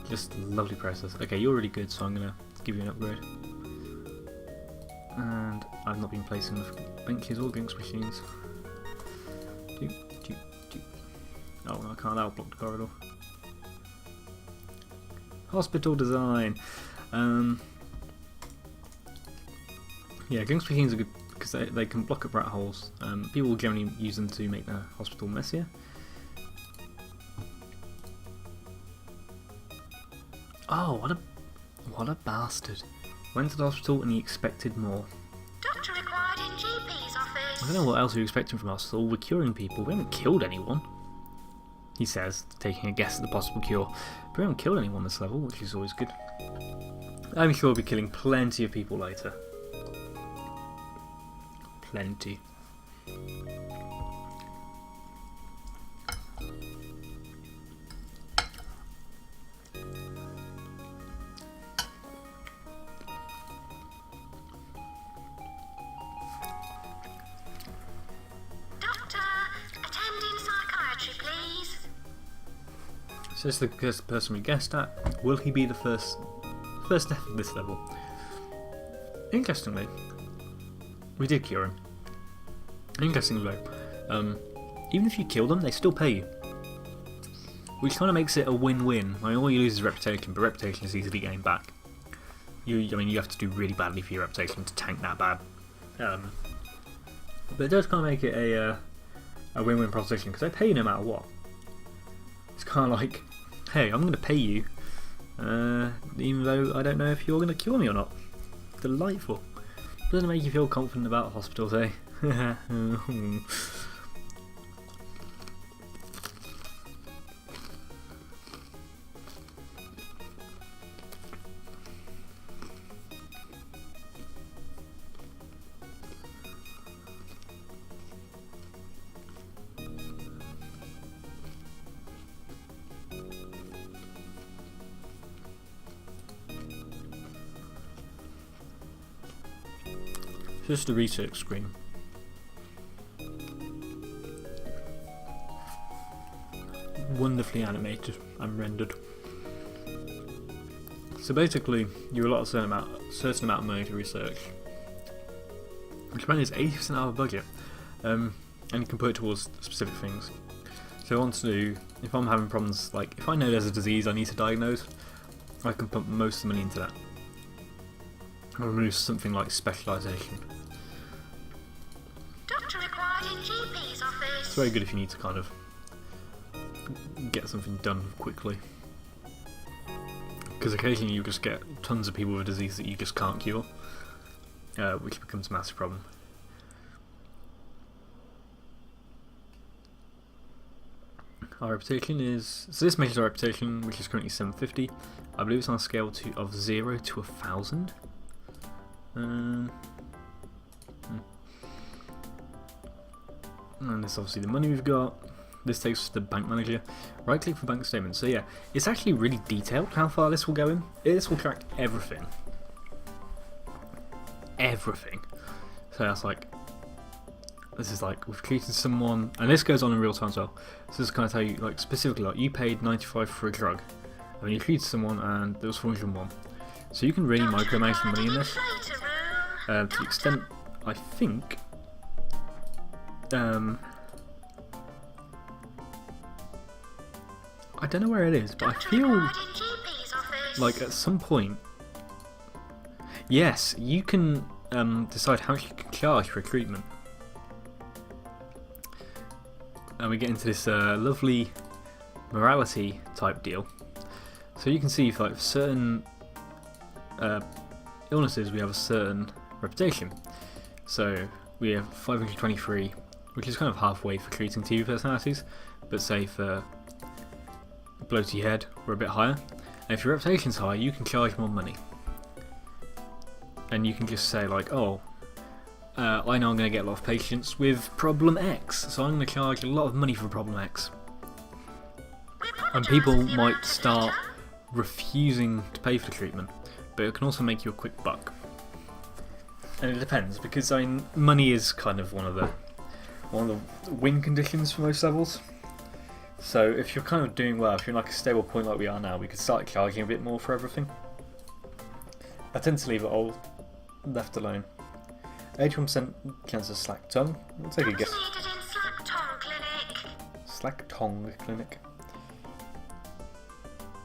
Just a lovely process. Okay, you're really good, so I'm gonna give you an upgrade. And I've not been placing enough benches or drinks machines. Doop, doop, doop. Oh no, I can't. That'll block the corridor. Hospital design. Yeah, drinks machines are good because they can block up rat holes. People generally use them to make the hospital messier. Oh, what a bastard! Went to the hospital and he expected more. Doctor required in GP's office. I don't know what else you're expecting from us. We're curing people. We haven't killed anyone. He says, taking a guess at the possible cure. But we haven't killed anyone this level, which is always good. I'm sure we'll be killing plenty of people later. Plenty. Doctor, attending psychiatry, please. Says the person we guessed at. Will he be the first death of this level? Interestingly, we did cure him. Interestingly though, even if you kill them, they still pay you. Which kind of makes it a win-win. I mean, all you lose is reputation, but reputation is easily gained back. I mean, you have to do really badly for your reputation to tank that bad. But it does kind of make it a win-win proposition, because they pay you no matter what. It's kind of like, hey, I'm going to pay you, even though I don't know if you're going to cure me or not. Delightful. Doesn't it make you feel confident about hospitals, eh? Just a research screen. Wonderfully animated and rendered. So basically, you allot a certain amount of money to research, which apparently is 80% out of the budget, and you can put it towards specific things. So I want to do, if I'm having problems, like if I know there's a disease I need to diagnose, I can put most of the money into that. I'll remove something like specialisation. Doctor required in GP's office. It's very good if you need to kind of get something done quickly. Because occasionally you just get tons of people with a disease that you just can't cure, which becomes a massive problem. Our reputation is... So this measures our reputation, which is currently 750. I believe it's on a scale of 0 to 1,000. And this is obviously the money we've got. This takes us to the bank manager. Right click for bank statement. So yeah, it's actually really detailed how far this will go in. This will track everything. Everything. So that's like, this is like, we've treated someone, and this goes on in real time as well. So this is kind of tell you, like specifically, like you paid 95 for a drug, and then you treated someone and there was 401. So you can really micromanage the money in this. To the extent, I think, I don't know where it is, but I feel like at some point, yes, you can decide how much you can charge for a treatment. And we get into this lovely morality type deal. So you can see for like certain illnesses we have a certain reputation. So we have 523, which is kind of halfway for treating TV personalities, but say for bloaty head we're a bit higher. And if your reputation's high, you can charge more money. And you can just say like, oh, I know I'm going to get a lot of patients with problem X, so I'm going to charge a lot of money for problem X. And people might start refusing to pay for the treatment, but it can also make you a quick buck. And it depends, because I mean, money is kind of one of the win conditions for most levels. So if you're kind of doing well, if you're in like a stable point like we are now, we could start charging a bit more for everything. I tend to leave it all left alone. 81% chance of slack tongue. I'll take a guess. Needed in Slack Tongue Clinic. Slack tongue clinic.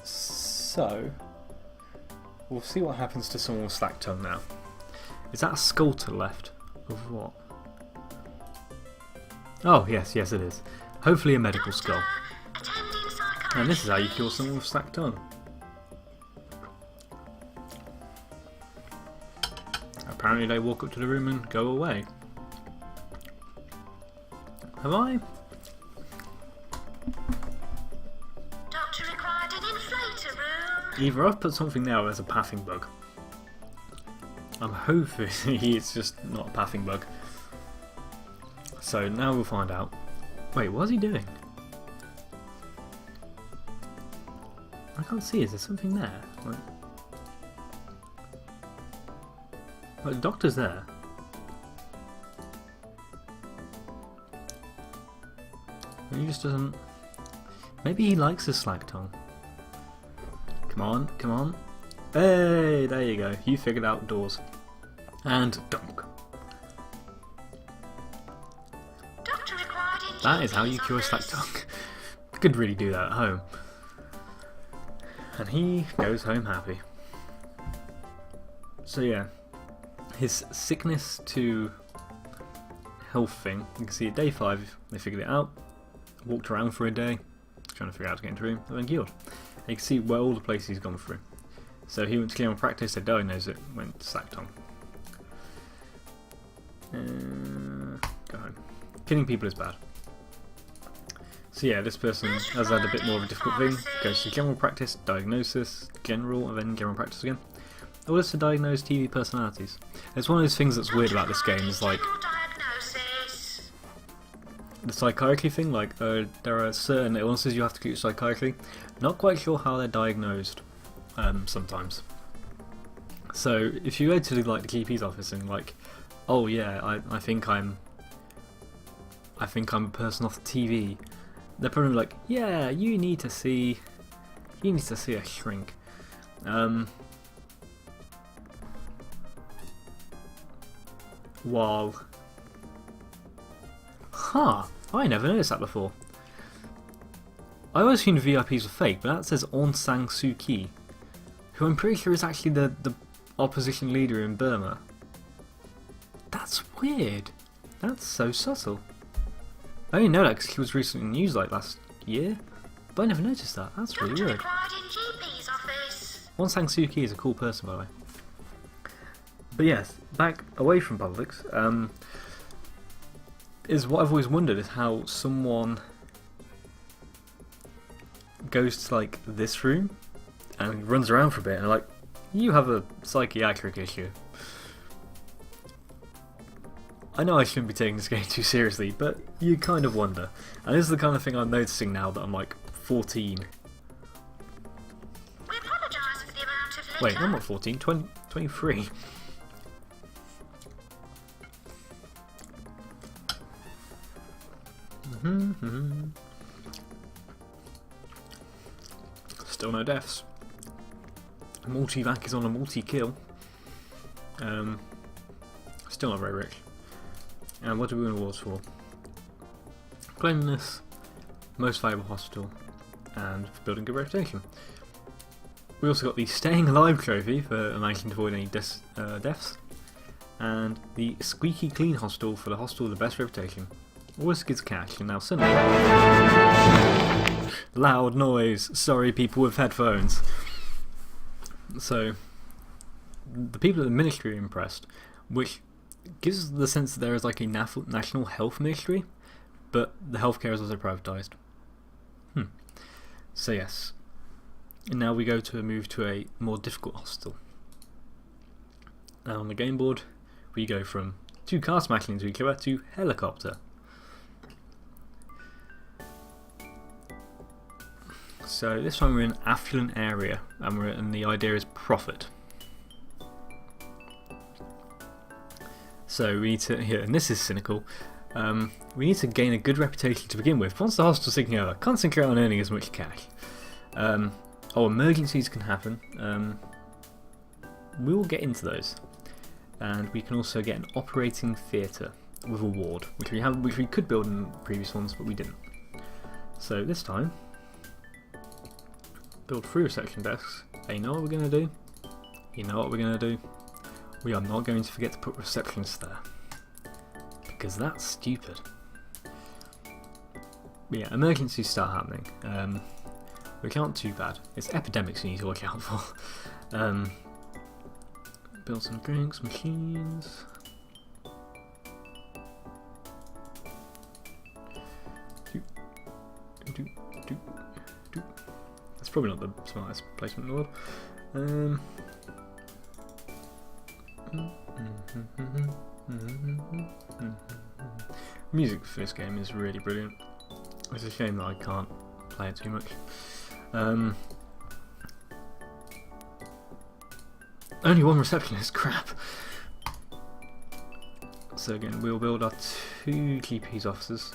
So we'll see what happens to someone with slack tongue now. Is that a skull to the left? Of what? Oh yes, yes it is. Hopefully a medical skull. Attending psychiatry. And this is how you cure someone with slack tongue. Apparently they walk up to the room and go away. Have I? Doctor required an inflator room. Either I've put something now as a pathing bug. I'm hoping it's just not a pathing bug. So now we'll find out. Wait, what's he doing? I can't see, is there something there? Like the doctor's there. He just doesn't... Maybe he likes his slack tongue. Come on, come on. Hey, there you go. You figured out doors. And dunk. Doctor required in That is how you GP's cure slack office. tongue. You could really do that at home. And he goes home happy. So yeah, his sickness to health thing, you can see at day 5 they figured it out, walked around for a day, trying to figure out how to get into a room, and then cured. And you can see where all the places he's gone through. So he went to general practice, they diagnosed it, went to slack tongue. Go home. Killing people is bad. So yeah, this person has had a bit more of a difficult thing, goes to general practice, diagnosis, general, and then general practice again. All this to diagnose TV personalities. It's one of those things that's weird about this game, is like Diagnosis. the psychiatry thing, like there are certain illnesses you have to keep psychiatry. Not quite sure how they're diagnosed sometimes. So if you go to like the GP's office and like, oh yeah, I think I'm a person off the TV, they're probably like, yeah, you need to see a shrink. While, I never noticed that before. I always assumed VIPs were fake, but that says Aung San Suu Kyi, who I'm pretty sure is actually the opposition leader in Burma. That's weird. That's so subtle. I only know that because she was recently in the news like last year, but I never noticed that. That's really Doctor weird. required in GP's office. Aung San Suu Kyi is a cool person, by the way. But yes, back away from politics, is what I've always wondered is how someone goes to like this room and runs around for a bit and like, you have a psychiatric issue. I know I shouldn't be taking this game too seriously, but you kind of wonder. And this is the kind of thing I'm noticing now that I'm like 14. We apologise for the amount of litter. Wait, I'm not 14, 23. Still no deaths. Multivac is on a multi-kill. Still not very rich. And what do we win awards for? Cleanliness, most valuable hospital, and for building good reputation. We also got the Staying Alive trophy for managing to avoid any deaths, and the Squeaky Clean Hostel for the hospital with the best reputation. All this gives cash, and now suddenly... Loud noise! Sorry people with headphones. So, the people at the ministry are impressed, which gives the sense that there is like a national health ministry, but the healthcare is also privatised. So yes. And now we go to move to a more difficult hostel. Now on the game board, we go from 2 cars smashing into each other to helicopter. So this time we're in an affluent area, and the idea is profit. So we need to, here, and this is cynical, we need to gain a good reputation to begin with. Once the hospital's taking over, concentrate on earning as much cash. Emergencies can happen. We will get into those, and we can also get an operating theatre with a ward, which we could build in previous ones, but we didn't. So this time, build 3 reception desks. You know what we're going to do? You know what we're going to do? We are not going to forget to put receptionists there, because that's stupid. But yeah, emergencies start happening, which aren't too bad. It's epidemics you need to watch out for. Build some drinks, machines. That's probably not the smartest placement in the world. Music for this game is really brilliant. It's a shame that I can't play it too much. Only 1 receptionist, crap. So again, we'll build our 2 GP's offices,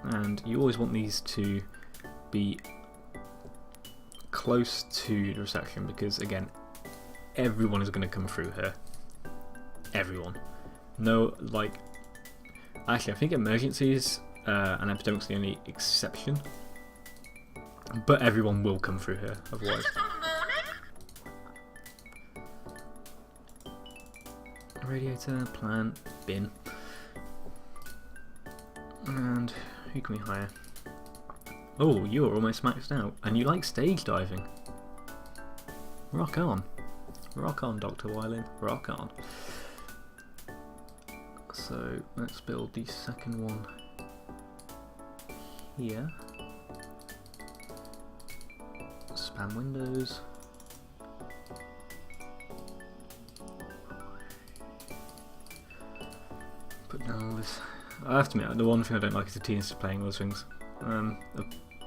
and you always want these to be close to the reception, because again, everyone is going to come through here. Everyone. No, like, actually I think emergencies and epidemics are the only exception, but everyone will come through here otherwise. Radiator, plant, bin. And who can we hire? Oh, you're almost maxed out, and you like stage diving. Rock on. Rock on, Dr. Wylin. Rock on. So let's build the second one here. Spam windows. Put down all this. I have to admit, the one thing I don't like is the tedious of playing all these things.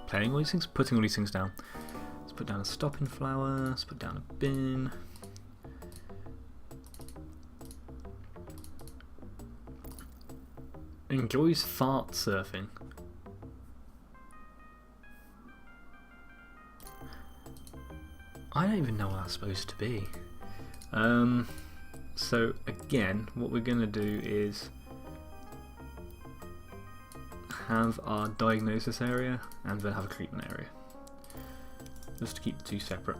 Playing all these things? Putting all these things down. Let's put down a stopping flower, let's put down a bin. Enjoys fart surfing. I don't even know what that's supposed to be. So again, what we're going to do is have our diagnosis area and then have a treatment area, just to keep the 2 separate.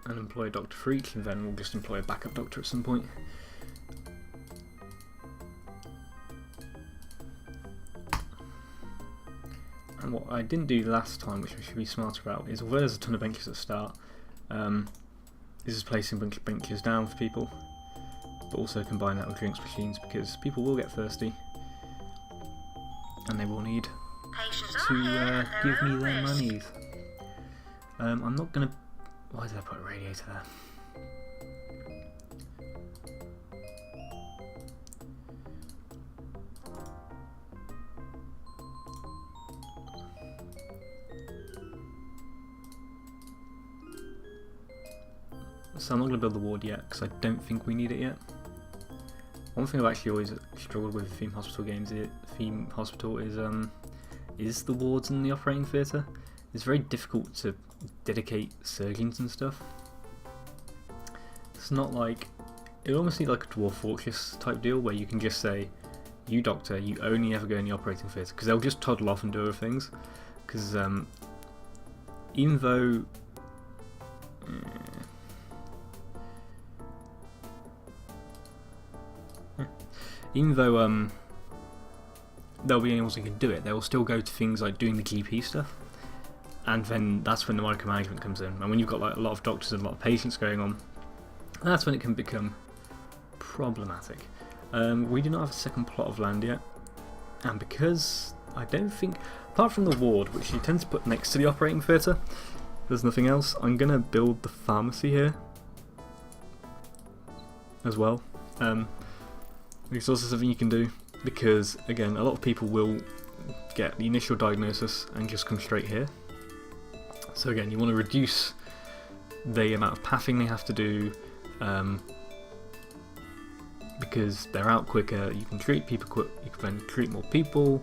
And employ a doctor for each, and then we'll just employ a backup doctor at some point. And what I didn't do last time, which we should be smarter about, is although there's a ton of benches at the start, is just placing a bunch of benches down for people, but also combine that with drinks machines, because people will get thirsty and they will need to give me their monies. I'm not gonna. Why did I put a radiator there? So I'm not going to build the ward yet, because I don't think we need it yet. One thing I've actually always struggled with theme hospital games, is the wards in the operating theatre. It's very difficult to dedicate surgeons and stuff. It's not like, it almost needs like a Dwarf Fortress type deal, where you can just say, you doctor, you only ever go in the operating theatre, because they'll just toddle off and do other things. Because even though they'll be able to do it, they will still go to things like doing the GP stuff, and then that's when the micromanagement comes in. And when you've got like a lot of doctors and a lot of patients going on, that's when it can become problematic. We do not have a second plot of land yet, and because I don't think, apart from the ward, which you tend to put next to the operating theatre, there's nothing else. I'm going to build the pharmacy here as well. It's also something you can do, because again, a lot of people will get the initial diagnosis and just come straight here. So again, you want to reduce the amount of pathing they have to do, because they're out quicker. You can treat people you can then treat more people.